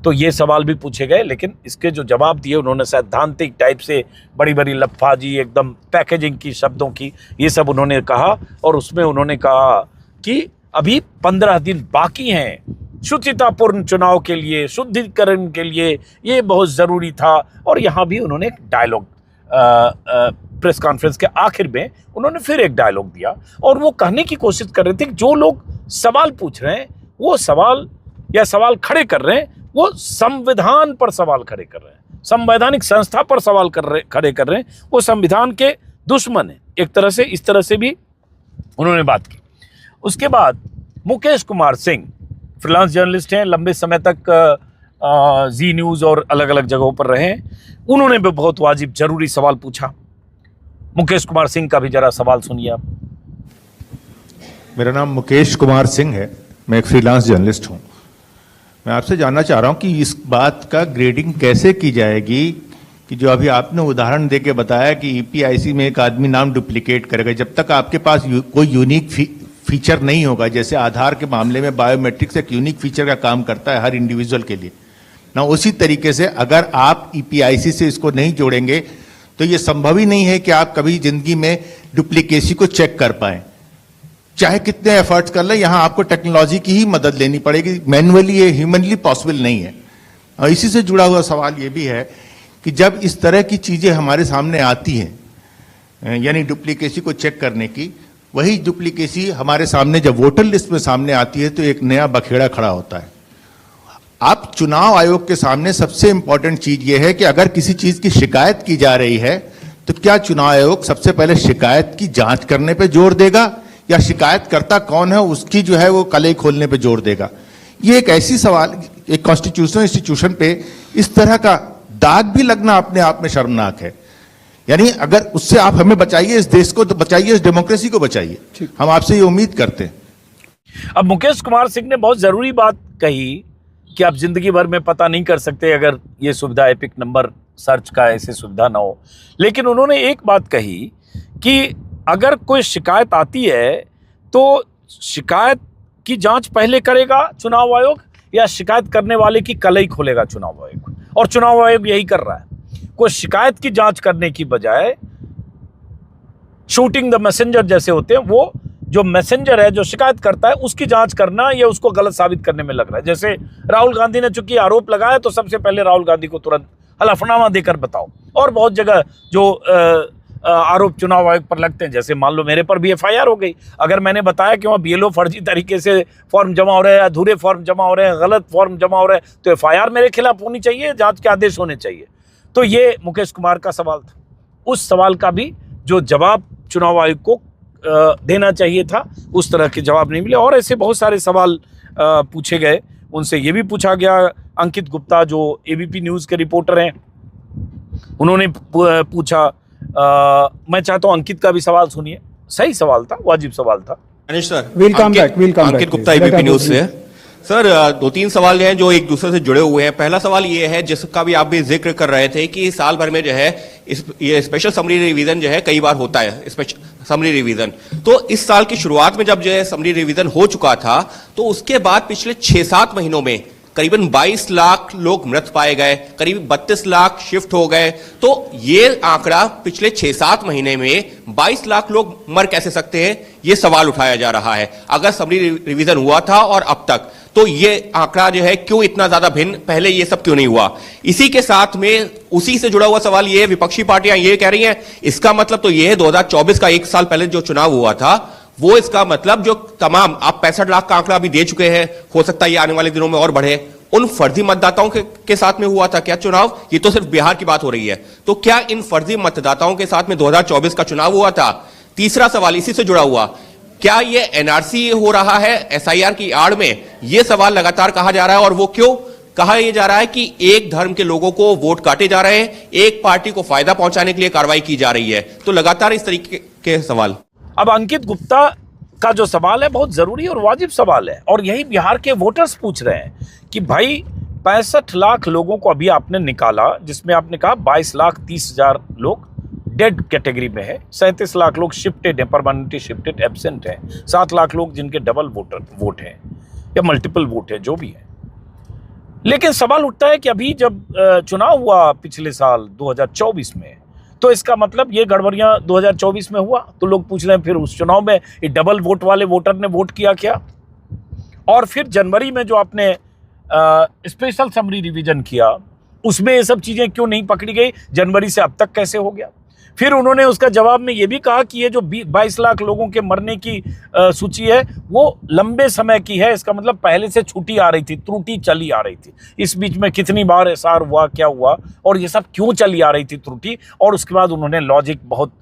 तो ये सवाल भी पूछे गए, लेकिन इसके जो जवाब दिए उन्होंने सैद्धांतिक टाइप से, बड़ी बड़ी लफ्फाजी एकदम पैकेजिंग की शब्दों की, ये सब उन्होंने कहा। और उसमें उन्होंने कहा कि अभी 15 दिन बाकी हैं शुचितापूर्ण चुनाव के लिए, शुद्धिकरण के लिए, ये बहुत ज़रूरी था। और यहाँ भी उन्होंने एक डायलॉग प्रेस कॉन्फ्रेंस के आखिर में उन्होंने फिर एक डायलॉग दिया और वो कहने की कोशिश कर रहे थे कि जो लोग सवाल पूछ रहे हैं वो सवाल या सवाल खड़े कर रहे हैं वो संविधान पर सवाल खड़े कर रहे हैं, संवैधानिक संस्था पर सवाल खड़े कर रहे हैं, वो संविधान के दुश्मन है एक तरह से। इस तरह से भी उन्होंने बात की। उसके बाद मुकेश कुमार सिंह फ्रीलांस जर्नलिस्ट हैं, लंबे समय तक जी न्यूज़ और अलग अलग जगहों पर रहे हैं। उन्होंने भी बहुत वाजिब जरूरी सवाल पूछा। मुकेश कुमार सिंह का भी जरा सवाल सुनिए आप। मेरा नाम मुकेश कुमार सिंह है, मैं एक फ्रीलांस जर्नलिस्ट हूँ। मैं आपसे जानना चाह रहा हूँ कि इस बात का ग्रेडिंग कैसे की जाएगी कि जो अभी आपने उदाहरण देके बताया कि ईपीआईसी में एक आदमी नाम डुप्लीकेट करेगा, जब तक आपके पास कोई यूनिक फीचर नहीं होगा, जैसे आधार के मामले में बायोमेट्रिक्स एक यूनिक फीचर का काम करता है हर इंडिविजुअल के लिए ना, उसी तरीके से अगर आप ईपीआईसी से इसको नहीं जोड़ेंगे तो ये संभव ही नहीं है कि आप कभी जिंदगी में डुप्लीकेसी को चेक कर पाएं। चाहे कितने एफर्ट्स कर लें, यहां आपको टेक्नोलॉजी की ही मदद लेनी पड़ेगी, मैनुअली ये ह्यूमनली पॉसिबल नहीं है। और इसी से जुड़ा हुआ सवाल ये भी है कि जब इस तरह की चीजें हमारे सामने आती हैं, यानी डुप्लीकेसी को चेक करने की, वही डुप्लीकेसी हमारे सामने जब वोटर लिस्ट में सामने आती है तो एक नया बखेड़ा खड़ा होता है। आप चुनाव आयोग के सामने सबसे इंपॉर्टेंट चीज ये है कि अगर किसी चीज की शिकायत की जा रही है तो क्या चुनाव आयोग सबसे पहले शिकायत की जांच करने पे जोर देगा या शिकायतकर्ता कौन है उसकी जो है वो कलई खोलने पे जोर देगा? ये एक ऐसी सवाल, एक कॉन्स्टिट्यूशनल इंस्टीट्यूशन पे इस तरह का दाग भी लगना अपने आप में शर्मनाक है। यानी अगर उससे आप हमें बचाइए, इस देश को तो बचाइए, इस डेमोक्रेसी को बचाइए, हम आपसे ये उम्मीद करते हैं। अब मुकेश कुमार सिंह ने बहुत जरूरी बात कही कि आप जिंदगी भर में पता नहीं कर सकते अगर ये सुविधा एपिक नंबर सर्च का ऐसी सुविधा ना हो। लेकिन उन्होंने एक बात कही कि अगर कोई शिकायत आती है तो शिकायत की जांच पहले करेगा चुनाव आयोग या शिकायत करने वाले की कलई खोलेगा चुनाव आयोग? और चुनाव आयोग यही कर रहा है। कोई शिकायत की जांच करने की बजाय शूटिंग द मैसेंजर जैसे होते हैं, वो जो मैसेंजर है जो शिकायत करता है उसकी जांच करना या उसको गलत साबित करने में लग रहा है। जैसे राहुल गांधी ने चूंकि आरोप लगाया तो सबसे पहले राहुल गांधी को तुरंत हलफनामा देकर बताओ। और बहुत जगह जो आरोप चुनाव आयोग पर लगते हैं, जैसे मान लो मेरे पर भी एफआईआर हो गई, अगर मैंने बताया कि वहाँ बीएलओ फर्जी तरीके से फॉर्म जमा हो रहे हैं, अधूरे फॉर्म जमा हो रहे हैं, गलत फॉर्म जमा हो रहे हैं, तो एफआईआर मेरे खिलाफ होनी चाहिए, जांच के आदेश होने चाहिए। तो ये मुकेश कुमार का सवाल था। उस सवाल का भी जो जवाब चुनाव आयोग को देना चाहिए था, उस तरह के जवाब नहीं मिले। और ऐसे बहुत सारे सवाल पूछे गए। उनसे ये भी पूछा गया, अंकित गुप्ता जो एबीपी न्यूज़ के रिपोर्टर हैं, उन्होंने पूछा, मैं चाहता हूं अंकित का भी सवाल सुनिए। सही सवाल था, वाजिब सवाल था। Sir welcome back. Ankit Gupta ABP News से। सर 2-3 सवाल हैं जो एक दूसरे से जुड़े हुए हैं। पहला सवाल ये है, जिसका भी आप भी जिक्र कर रहे थे कि साल भर में जो है ये स्पेशल समरी रिवीजन जो है कई बार होता है, स्पेशल समरी रिवीजन। तो इस साल की शुरुआत में जब जो है समरी रिवीजन हो चुका था तो उसके बाद पिछले 6-7 महीनों में करीबन 22 लाख लोग मृत पाए गए, करीब 32 लाख शिफ्ट हो गए। तो ये आंकड़ा पिछले 6-7 महीने में 22 लाख लोग मर कैसे सकते हैं, ये सवाल उठाया जा रहा है। अगर समरी रिवीजन हुआ था और अब तक, तो ये आंकड़ा जो है क्यों इतना ज्यादा भिन्न, पहले ये सब क्यों नहीं हुआ? इसी के साथ में उसी से जुड़ा हुआ सवाल ये, विपक्षी पार्टियां ये कह रही हैं, इसका मतलब तो ये है 2024 का 1 साल पहले जो चुनाव हुआ था वो, इसका मतलब जो तमाम आप 65 लाख का आंकड़ा अभी दे चुके हैं, हो सकता है ये आने वाले दिनों में और बढ़े, उन फर्जी मतदाताओं के साथ में हुआ था क्या चुनाव? ये तो सिर्फ बिहार की बात हो रही है, तो क्या इन फर्जी मतदाताओं के साथ में 2024 का चुनाव हुआ था? तीसरा सवाल इसी से जुड़ा हुआ, क्या ये एनआरसी हो रहा है एसआईआर की आड़ में? ये सवाल लगातार कहा जा रहा है। और वो क्यों कहा यह जा रहा है कि एक धर्म के लोगों को वोट काटे जा रहे हैं, एक पार्टी को फायदा पहुंचाने के लिए कार्रवाई की जा रही है। तो लगातार इस तरीके के सवाल। अब अंकित गुप्ता का जो सवाल है बहुत जरूरी और वाजिब सवाल है, और यही बिहार के वोटर्स पूछ रहे हैं कि भाई 65 लाख लोगों को अभी आपने निकाला, जिसमें आपने कहा 22,30,000 लोग डेड कैटेगरी में है, 37 लाख लोग शिफ्टेड हैं, परमानेंटली शिफ्टेड एब्सेंट हैं, 7 लाख लोग जिनके डबल वोट हैं या मल्टीपल वोट है, जो भी है। लेकिन सवाल उठता है कि अभी जब चुनाव हुआ पिछले साल 2024 में, तो इसका मतलब ये गड़बड़ियां 2024 में हुआ, तो लोग पूछ रहे हैं फिर उस चुनाव में ये डबल वोट वाले वोटर ने वोट किया क्या? और फिर जनवरी में जो आपने स्पेशल समरी रिवीजन किया, उसमें ये सब चीजें क्यों नहीं पकड़ी गई? जनवरी से अब तक कैसे हो गया? फिर उन्होंने उसका जवाब में ये भी कहा कि ये जो 22 लाख लोगों के मरने की सूची है वो लंबे समय की है, इसका मतलब पहले से छूटी आ रही थी, त्रुटि चली आ रही थी। इस बीच में कितनी बार एसआर हुआ, क्या हुआ, और ये सब क्यों चली आ रही थी त्रुटि? और उसके बाद उन्होंने लॉजिक बहुत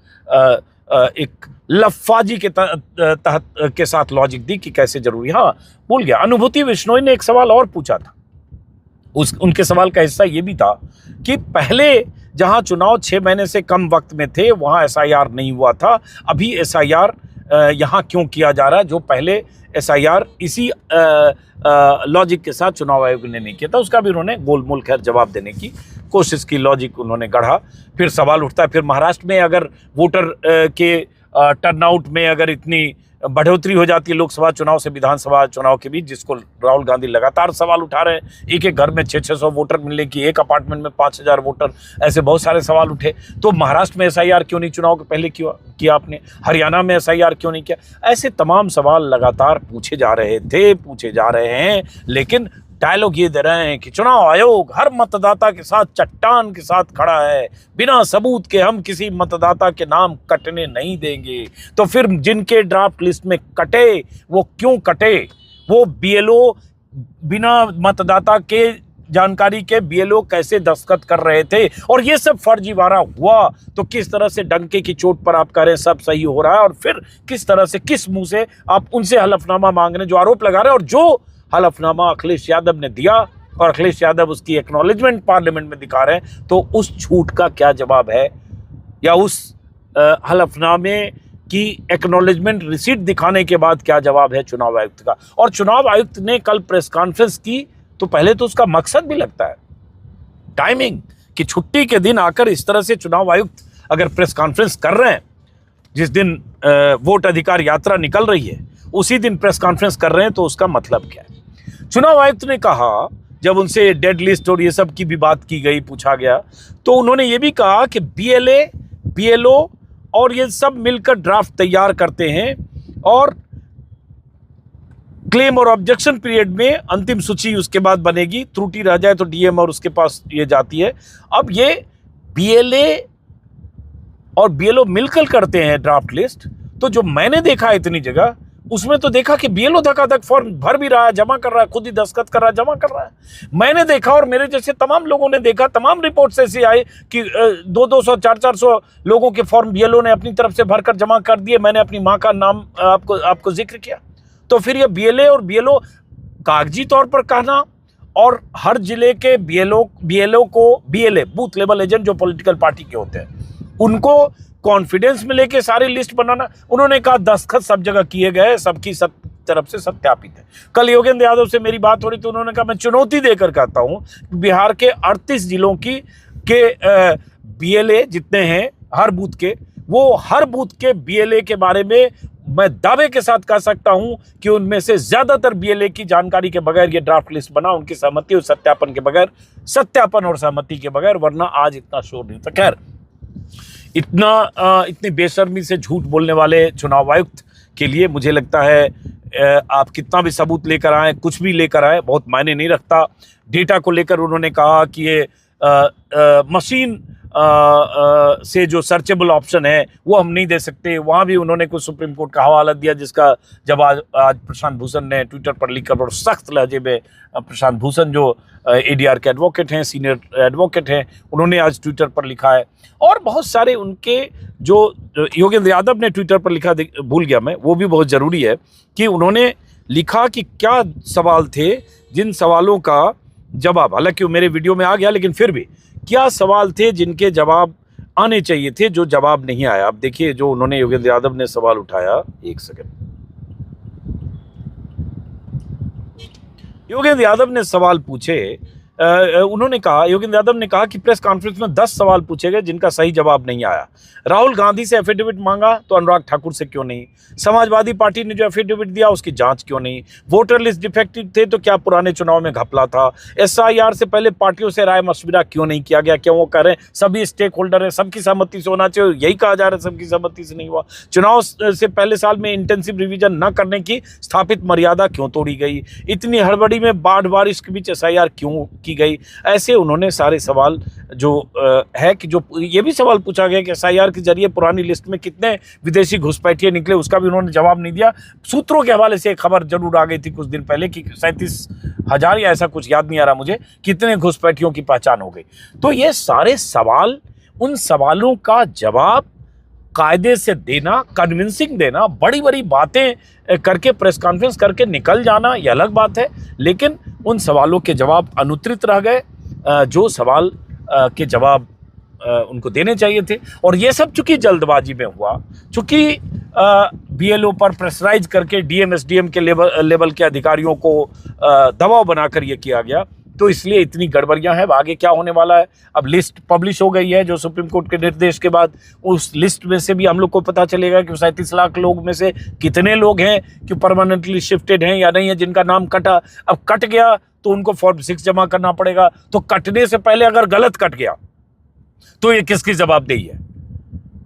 एक लफाजी के तहत के साथ लॉजिक दी कि कैसे जरूरी। हाँ, भूल गया, अनुभूति बिश्नोई ने एक सवाल और पूछा था। उनके सवाल का हिस्सा ये भी था कि पहले जहां चुनाव 6 महीने से कम वक्त में थे वहां एसआईआर नहीं हुआ था, अभी एसआईआर यहां क्यों किया जा रहा है, जो पहले एसआईआर इसी लॉजिक के साथ चुनाव आयोग ने नहीं किया था। उसका भी उन्होंने गोलमोल खैर जवाब देने की कोशिश की, लॉजिक उन्होंने गढ़ा। फिर सवाल उठता है, फिर महाराष्ट्र में अगर वोटर के टर्नआउट में अगर इतनी बढ़ोतरी हो जाती है लोकसभा चुनाव से विधानसभा चुनाव के बीच, जिसको राहुल गांधी लगातार सवाल उठा रहे हैं, एक एक घर में 600 वोटर मिलने की, एक अपार्टमेंट में 5000 वोटर, ऐसे बहुत सारे सवाल उठे। तो महाराष्ट्र में एसआईआर क्यों नहीं चुनाव के पहले किया आपने? हरियाणा में एसआईआर क्यों नहीं किया? ऐसे तमाम सवाल लगातार पूछे जा रहे हैं, लेकिन डायलॉग ये दे रहे हैं कि चुनाव आयोग हर मतदाता के साथ चट्टान के साथ खड़ा है, बिना सबूत के हम किसी मतदाता के नाम कटने नहीं देंगे। तो फिर जिनके ड्राफ्ट लिस्ट में कटे वो क्यों कटे? वो बीएलओ बिना मतदाता के जानकारी के बीएलओ कैसे दस्तखत कर रहे थे? और ये सब फर्जीवाड़ा हुआ तो किस तरह से डंके की चोट पर आप कह रहे हैं सब सही हो रहा है, और फिर किस तरह से, किस मुंह से आप उनसे हलफनामा मांग रहे हैं, जो आरोप लगा रहे हैं? और जो हलफनामा अखिलेश यादव ने दिया और अखिलेश यादव उसकी एक्नॉलेजमेंट पार्लियामेंट में दिखा रहे हैं, तो उस छूट का क्या जवाब है, या उस हलफनामे की एक्नॉलेजमेंट रिसीट दिखाने के बाद क्या जवाब है चुनाव आयुक्त का? और चुनाव आयुक्त ने कल प्रेस कॉन्फ्रेंस की, तो पहले तो उसका मकसद भी लगता है टाइमिंग, कि छुट्टी के दिन आकर इस तरह से चुनाव आयुक्त अगर प्रेस कॉन्फ्रेंस कर रहे हैं, जिस दिन वोट अधिकार यात्रा निकल रही है उसी दिन प्रेस कॉन्फ्रेंस कर रहे हैं, तो उसका मतलब क्या है? चुनाव आयुक्त ने कहा, जब उनसे डेड लिस्ट और ये सब की भी बात की गई, पूछा गया, तो उन्होंने ये भी कहा कि बीएलओ और ये सब मिलकर ड्राफ्ट तैयार करते हैं और क्लेम और ऑब्जेक्शन पीरियड में अंतिम सूची उसके बाद बनेगी, त्रुटि रह जाए तो डीएम और उसके पास ये जाती है। अब ये बीएलए और बीएलओ मिलकर करते हैं ड्राफ्ट लिस्ट, तो जो मैंने देखा इतनी जगह, उसमें तो देखा कि बीएलओ धकाधक फॉर्म भर भी रहा है, जमा कर रहा है, खुद ही दस्तखत कर रहा है, जमा कर रहा है। मैंने देखा और मेरे जैसे तमाम लोगों ने देखा, तमाम रिपोर्ट्स ऐसी आई कि 200 400 लोगों के फॉर्म बीएलओ ने अपनी तरफ से भरकर जमा कर दिए। मैंने अपनी माँ का नाम आपको जिक्र किया। तो फिर ये बीएलए और बीएलओ कागजी तौर पर कहना, और हर जिले के बीएलओ को बीएलए बूथ लेवल एजेंट जो पॉलिटिकल पार्टी के होते हैं, उनको कॉन्फिडेंस में लेके सारी लिस्ट बनाना। उन्होंने कहा दस्तखत सब जगह किए गए, सबकी सब तरफ से सत्यापित है। कल योगेंद्र यादव से मेरी बात हो रही तो उन्होंने कहा मैं चुनौती देकर कहता हूं, बिहार के 38 जिलों के बीएलए जितने हैं हर बूथ के, वो हर बूथ के बीएलए के बारे में मैं दावे के साथ कह सकता हूं कि उनमें से ज्यादातर बीएलए की जानकारी के बगैर ये ड्राफ्ट लिस्ट बना, उनकी सहमति और सत्यापन के बगैर, सत्यापन और सहमति के बगैर, वरना आज इतना शोर नहीं था। खैर, इतनी बेशर्मी से झूठ बोलने वाले चुनाव आयुक्त के लिए मुझे लगता है आप कितना भी सबूत लेकर आए, कुछ भी लेकर आए, बहुत मायने नहीं रखता। डेटा को लेकर उन्होंने कहा कि ये मशीन से जो सर्चेबल ऑप्शन है वो हम नहीं दे सकते। वहाँ भी उन्होंने कुछ सुप्रीम कोर्ट का हवाला दिया, जिसका जब आज प्रशांत भूषण ने ट्विटर पर लिखकर बड़ा सख्त लहजे में, प्रशांत भूषण जो एडीआर के एडवोकेट हैं, सीनियर एडवोकेट हैं, उन्होंने आज ट्विटर पर लिखा है। और बहुत सारे उनके जो योगेंद्र यादव ने ट्विटर पर लिखा, भूल गया मैं, वो भी बहुत ज़रूरी है कि उन्होंने लिखा कि क्या सवाल थे, जिन सवालों का जवाब, हालांकि वो मेरे वीडियो में आ गया, लेकिन फिर भी क्या सवाल थे जिनके जवाब आने चाहिए थे, जो जवाब नहीं आया। अब देखिए जो उन्होंने योगेंद्र यादव ने सवाल उठाया, एक सेकंड। योगेंद्र यादव ने सवाल पूछे उन्होंने कहा, योगेंद्र यादव ने कहा कि प्रेस कॉन्फ्रेंस में 10 सवाल पूछे गए जिनका सही जवाब नहीं आया। राहुल गांधी से एफिडेविट मांगा तो अनुराग ठाकुर से क्यों नहीं? समाजवादी पार्टी ने जो एफिडेविट दिया उसकी जांच क्यों नहीं? वोटर लिस्ट डिफेक्टिव थे तो क्या पुराने चुनाव में घपला था? SIR से पहले पार्टियों से राय मशविरा क्यों नहीं किया गया? क्यों वो कह रहे हैं सभी स्टेक होल्डर है, सबकी सहमति से होना चाहिए, यही कहा जा रहा है सबकी सहमति से नहीं हुआ। चुनाव से पहले साल में इंटेंसिव रिवीजन न करने की स्थापित मर्यादा क्यों तोड़ी गई? इतनी हड़बड़ी में बाढ़ बारिश के बीच SIR क्यों की गई? ऐसे उन्होंने सारे सवाल जो है कि जो ये भी सवाल पूछा गया कि SIR के जरिए पुरानी लिस्ट में कितने विदेशी घुसपैठिए निकले, उसका भी उन्होंने जवाब नहीं दिया। सूत्रों के हवाले से एक खबर जरूर आ गई थी कुछ दिन पहले कि 37,000 या ऐसा कुछ याद नहीं आ रहा मुझे, कितने घुसपैठियों की पहचान हो गई। तो ये सारे सवाल, उन सवालों का जवाब कायदे से देना, कन्विंसिंग देना, बड़ी बड़ी बातें करके प्रेस कॉन्फ्रेंस करके निकल जाना, यह अलग बात है। लेकिन उन सवालों के जवाब अनुत्तरित रह गए, जो सवाल के जवाब उनको देने चाहिए थे। और ये सब चूंकि जल्दबाजी में हुआ, चूंकि BLO पर प्रेशराइज करके DM SDM के लेवल के अधिकारियों को दबाव बनाकर ये किया गया, तो इसलिए इतनी गड़बड़ियां हैं। आगे क्या होने वाला है? अब लिस्ट पब्लिश हो गई है जो सुप्रीम कोर्ट के निर्देश के बाद, उस लिस्ट में से भी हम लोग को पता चलेगा कि 37 लाख लोग में से कितने लोग हैं कि परमानेंटली शिफ्टेड हैं या नहीं है, जिनका नाम कटा। अब कट गया तो उनको फॉर्म 6 जमा करना पड़ेगा। तो कटने से पहले अगर गलत कट गया तो ये किसकी जवाबदेही है?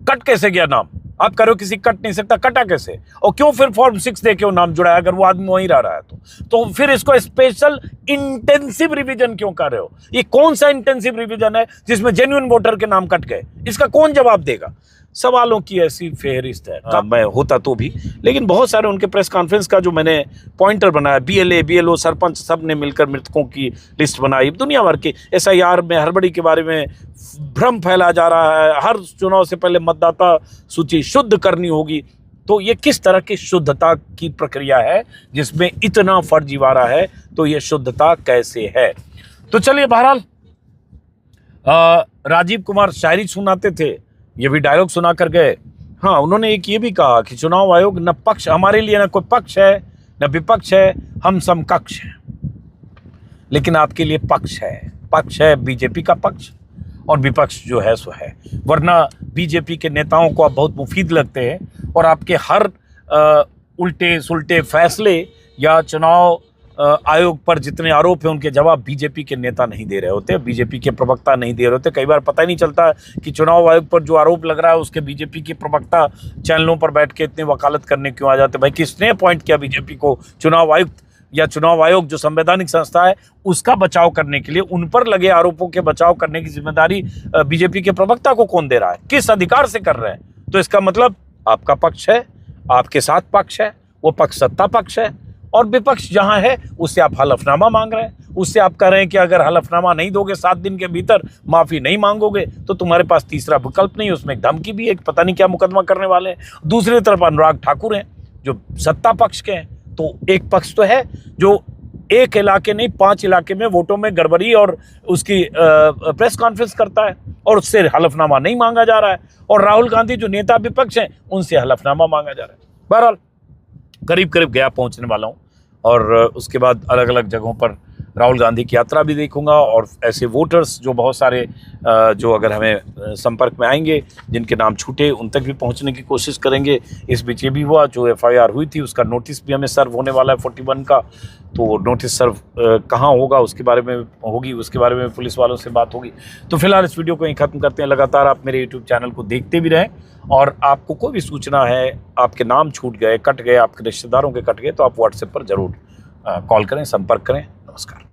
कट कैसे गया नाम? आप करो किसी कट नहीं सकता, कटा कैसे? और क्यों फिर फॉर्म 6 दे के वो नाम जुड़ा है अगर वो आदमी वहीं रह रहा है तो फिर इसको स्पेशल इंटेंसिव रिवीजन क्यों कर रहे हो? ये कौन सा इंटेंसिव रिवीजन है जिसमें जेन्युइन वोटर के नाम कट गए? इसका कौन जवाब देगा? सवालों की ऐसी फेहरिस्त है। मैं होता तो भी, लेकिन बहुत सारे उनके प्रेस कॉन्फ्रेंस का जो मैंने पॉइंटर बनाया, BLO सरपंच सब ने मिलकर मृतकों की लिस्ट बनाई, दुनिया भर के SIR में हड़बड़ी के बारे में भ्रम फैला जा रहा है। हर चुनाव से पहले मतदाता सूची शुद्ध करनी होगी। तो ये किस तरह की शुद्धता की प्रक्रिया है जिसमें इतना फर्जीवाड़ा है? तो ये शुद्धता कैसे है? तो चलिए, बहरहाल राजीव कुमार शायरी सुनाते थे, ये भी डायलॉग सुना कर गए। हाँ, उन्होंने एक ये भी कहा कि चुनाव आयोग न पक्ष, हमारे लिए न कोई पक्ष है न विपक्ष है, हम समकक्ष हैं। लेकिन आपके लिए पक्ष है बीजेपी का पक्ष, और विपक्ष जो है सो है। वरना बीजेपी के नेताओं को आप बहुत मुफीद लगते हैं और आपके हर उल्टे सुलटे फैसले या चुनाव आयोग पर जितने आरोप हैं उनके जवाब बीजेपी के नेता नहीं दे रहे होते, बीजेपी के प्रवक्ता नहीं दे रहे होते। कई बार पता ही नहीं चलता कि चुनाव आयोग पर जो आरोप लग रहा है उसके बीजेपी के प्रवक्ता चैनलों पर बैठ के इतने वकालत करने क्यों आ जाते? भाई, किसने अपॉइंट किया बीजेपी को चुनाव आयुक्त या चुनाव आयोग जो संवैधानिक संस्था है उसका बचाव करने के लिए? उन पर लगे आरोपों के बचाव करने की जिम्मेदारी बीजेपी के प्रवक्ता को कौन दे रहा है? किस अधिकार से कर रहे हैं? तो इसका मतलब आपका पक्ष है, आपके साथ पक्ष है, वो पक्ष सत्ता पक्ष है, और विपक्ष जहां है उससे आप हलफनामा मांग रहे हैं। उससे आप कह रहे हैं कि अगर हलफनामा नहीं दोगे, 7 दिन के भीतर माफी नहीं मांगोगे, तो तुम्हारे पास तीसरा विकल्प नहीं। उसमें एक धमकी भी है, पता नहीं क्या मुकदमा करने वाले हैं। दूसरी तरफ अनुराग ठाकुर हैं जो सत्ता पक्ष के हैं। तो एक पक्ष तो है जो एक इलाके नहीं 5 इलाके में वोटों में गड़बड़ी और उसकी प्रेस कॉन्फ्रेंस करता है और उससे हलफनामा नहीं मांगा जा रहा है, और राहुल गांधी जो नेता विपक्ष हैं उनसे हलफनामा मांगा जा रहा है। बहरहाल करीब करीब गया पहुंचने वाला हूं, और उसके बाद अलग अलग जगहों पर राहुल गांधी की यात्रा भी देखूंगा, और ऐसे वोटर्स जो बहुत सारे जो अगर हमें संपर्क में आएंगे जिनके नाम छूटे उन तक भी पहुंचने की कोशिश करेंगे। इस बीच ये भी हुआ, जो FIR हुई थी उसका नोटिस भी हमें सर्व होने वाला है 41 का, तो नोटिस सर्व कहाँ होगा उसके बारे में उसके बारे में पुलिस वालों से बात होगी। तो फिलहाल इस वीडियो को यहीं ख़त्म करते हैं। लगातार आप मेरे YouTube चैनल को देखते भी रहें, और आपको कोई भी सूचना है, आपके नाम छूट गए, कट गए, आपके रिश्तेदारों के कट गए, तो आप WhatsApp पर ज़रूर कॉल करें, संपर्क करें। नमस्कार।